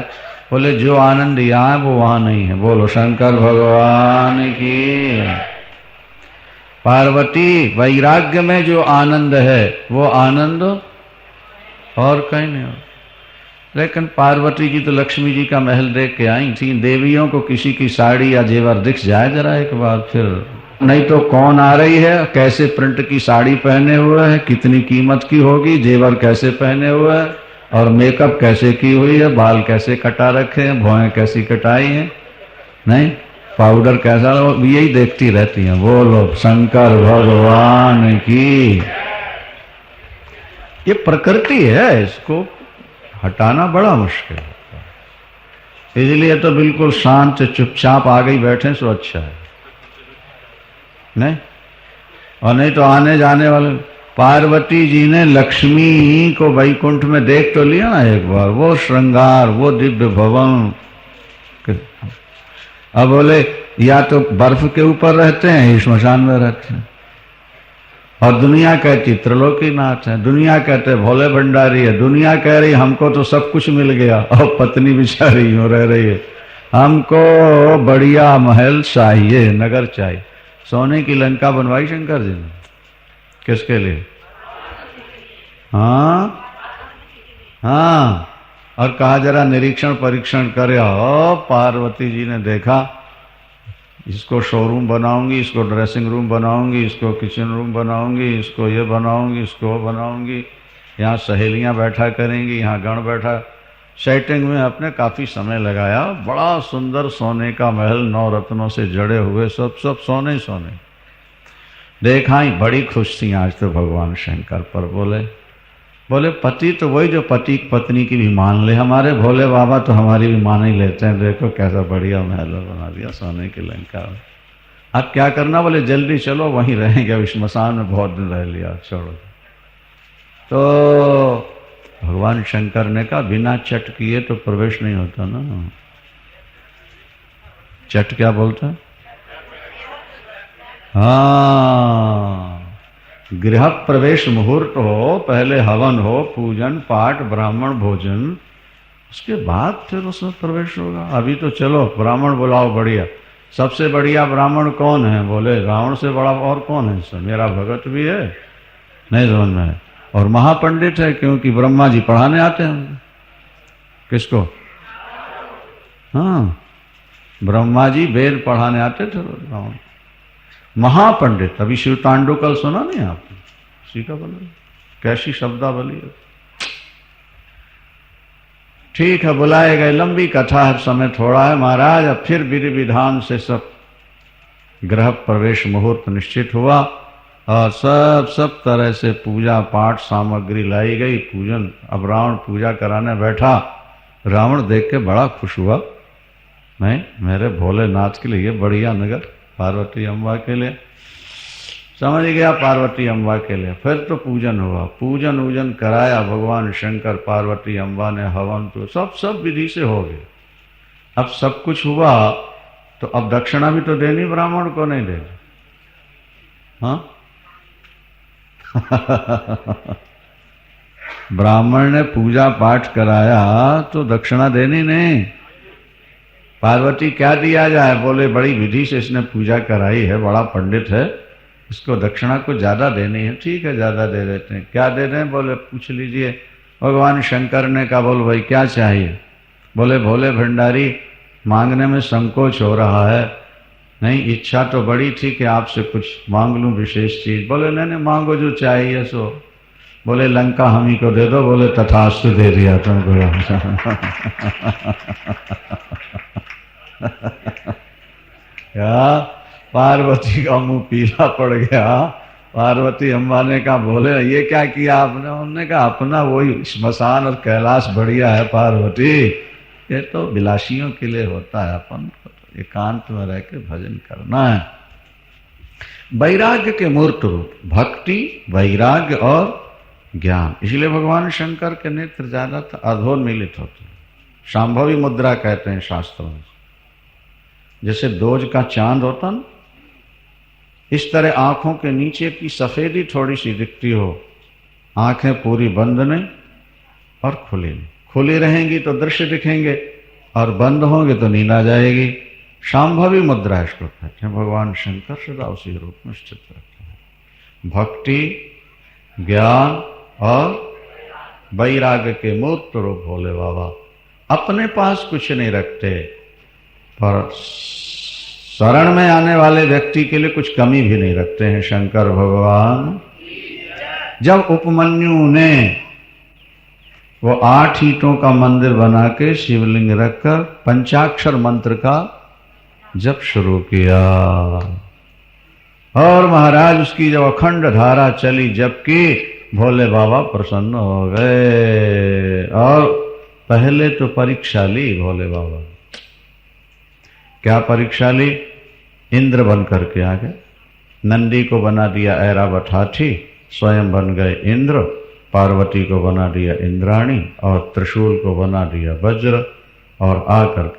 बोले जो आनंद यहाँ है वो वहाँ नहीं है। बोलो शंकर भगवान की। पार्वती वैराग्य में जो आनंद है वो आनंद और कहीं नहीं हो। लेकिन पार्वती जी तो लक्ष्मी जी का महल देख के आई थी। देवियों को किसी की साड़ी या जेवर दिख जाए जरा एक बार, फिर नहीं तो कौन आ रही है, कैसे प्रिंट की साड़ी पहने हुए है, कितनी कीमत की होगी, जेवर कैसे पहने हुए है, और मेकअप कैसे की हुई है, बाल कैसे कटा रखे हैं, भौएं कैसी कटाई हैं, नहीं पाउडर कैसा, यही देखती रहती हैं। बोलो शंकर भगवान की। ये प्रकृति है, इसको हटाना बड़ा मुश्किल है। इसलिए तो बिल्कुल शांत चुपचाप आ गई बैठे सो अच्छा है, नहीं? और नहीं तो आने जाने वाले। पार्वती जी ने लक्ष्मी को वैकुंठ में देख तो लिया ना एक बार, वो श्रृंगार, वो दिव्य भवन। अब बोले या तो बर्फ के ऊपर रहते हैं, श्मशान में रहते हैं। और दुनिया कहती त्रिलोकीनाथ है, दुनिया कहते भोले भंडारी है, दुनिया कह रही हमको तो सब कुछ मिल गया, और पत्नी बेचारी यूं रह रही है, हमको बढ़िया महल चाहिए, नगर चाहिए। सोने की लंका बनवाई शंकर जी ने, किसके लिए? हाँ हाँ। और कहा जरा निरीक्षण परीक्षण करे। ओ पार्वती जी ने देखा, इसको शोरूम बनाऊंगी, इसको ड्रेसिंग रूम बनाऊंगी, इसको किचन रूम बनाऊंगी, इसको ये बनाऊंगी, इसको वो बनाऊंगी, यहाँ सहेलियाँ बैठा करेंगी, यहाँ गण बैठा। सेटिंग में अपने काफ़ी समय लगाया। बड़ा सुंदर सोने का महल, 9 रत्नों से जड़े हुए, सब सोने सोने। देखा ही बड़ी खुश थी आज तो भगवान शंकर पर। बोले पति तो वही जो पति पत्नी की भी मान ले, हमारे भोले बाबा तो हमारी भी मान ही लेते हैं। देखो कैसा बढ़िया महल बना दिया सोने की लंका में। अब क्या करना? बोले जल्दी चलो, वहीं रहेंगे, अब श्मशान में बहुत दिन रह लिया, छोड़ो। तो भगवान शंकर ने कहा बिना चट किए तो प्रवेश नहीं होता ना। चट क्या बोलता? हाँ, गृह प्रवेश मुहूर्त हो, पहले हवन हो, पूजन पाठ ब्राह्मण भोजन, उसके बाद फिर उसमें प्रवेश होगा। अभी तो चलो ब्राह्मण बुलाओ, बढ़िया, सबसे बढ़िया ब्राह्मण कौन है? बोले रावण से बड़ा और कौन है? सर मेरा भगत भी है, नहीं समझ में है, और महापंडित है, क्योंकि ब्रह्मा जी पढ़ाने आते हैं। किसको? हाँ, ब्रह्मा जी वेद पढ़ाने आते थे रावण, महापंडित। अभी शिव तांडुकल सुना नहीं आपने? उसी का बोला, कैसी शब्दावली है। ठीक है, बुलाए गए, लंबी कथा है, समय थोड़ा है महाराज। अब फिर विधि विधान से सब गृह प्रवेश मुहूर्त निश्चित हुआ और सब तरह से पूजा पाठ सामग्री लाई गई, पूजन। अब रावण पूजा कराने बैठा, रावण देख के बड़ा खुश हुआ, नहीं मेरे भोलेनाथ के लिए ये बढ़िया नगर, पार्वती अम्बा के लिए, समझ गया, पार्वती अम्बा के लिए। फिर तो पूजन हुआ, पूजन वूजन कराया भगवान शंकर पार्वती अम्बा ने, हवन तो सब विधि से हो गया। अब सब कुछ हुआ तो अब दक्षिणा भी तो देनी ब्राह्मण को, नहीं देनी? हाँ ब्राह्मण ने पूजा पाठ कराया तो दक्षिणा देनी नहीं। पार्वती क्या दिया जाए? बोले बड़ी विधि से इसने पूजा कराई है, बड़ा पंडित है, इसको दक्षिणा को ज्यादा देनी है। ठीक है, ज्यादा दे देते हैं। क्या दे दें? बोले पूछ लीजिए। भगवान शंकर ने कहा बोल भाई क्या चाहिए? बोले भोले भंडारी मांगने में संकोच हो रहा है, नहीं इच्छा तो बड़ी थी कि आपसे कुछ मांग लूं विशेष चीज। बोले नहीं मांगो जो चाहिए सो। बोले लंका हम ही को दे दो। बोले तथास्तु, दे दिया तुमको। क्या? पार्वती का मुंह पीला पड़ गया। पार्वती अम्बा ने कहा बोले ये क्या किया आपने? उन्होंने कहा अपना वही श्मशान और कैलाश बढ़िया है पार्वती, ये तो विलासियों के लिए होता है, अपन को तो एकांत में रह के भजन करना है। वैराग्य के मूर्त रूप भक्ति, वैराग्य और ज्ञान, इसलिए भगवान शंकर के नेत्र ज्यादातर अधोन्मीलित होते हैं। शांभवी मुद्रा कहते हैं शास्त्रों में। जैसे दोज का चांद होता ना, इस तरह आंखों के नीचे की सफेदी थोड़ी सी दिखती हो, आंखें पूरी बंद नहीं और खुली नहीं। खुली रहेंगी तो दृश्य दिखेंगे और बंद होंगे तो नींद आ जाएगी। शांभवी मुद्रा इसको कहते हैं। भगवान शंकर सदा उसी रूप में स्थित रहते हैं। भक्ति, ज्ञान और वैराग्य के मूर्त रूप भोले बाबा अपने पास कुछ नहीं रखते, पर शरण में आने वाले व्यक्ति के लिए कुछ कमी भी नहीं रखते हैं शंकर भगवान। जब उपमन्यु ने वो 8 ईंटों का मंदिर बना के शिवलिंग रखकर पंचाक्षर मंत्र का जप शुरू किया और महाराज उसकी जब अखंड धारा चली जप की, भोले बाबा प्रसन्न हो गए। और पहले तो परीक्षा ली भोले बाबा। क्या परीक्षा ली? इंद्र बन करके आ गए, नंदी को बना दिया ऐरावत हाथी, स्वयं बन गए इंद्र, पार्वती को बना दिया इंद्राणी और त्रिशूल को बना दिया वज्र, और आ करके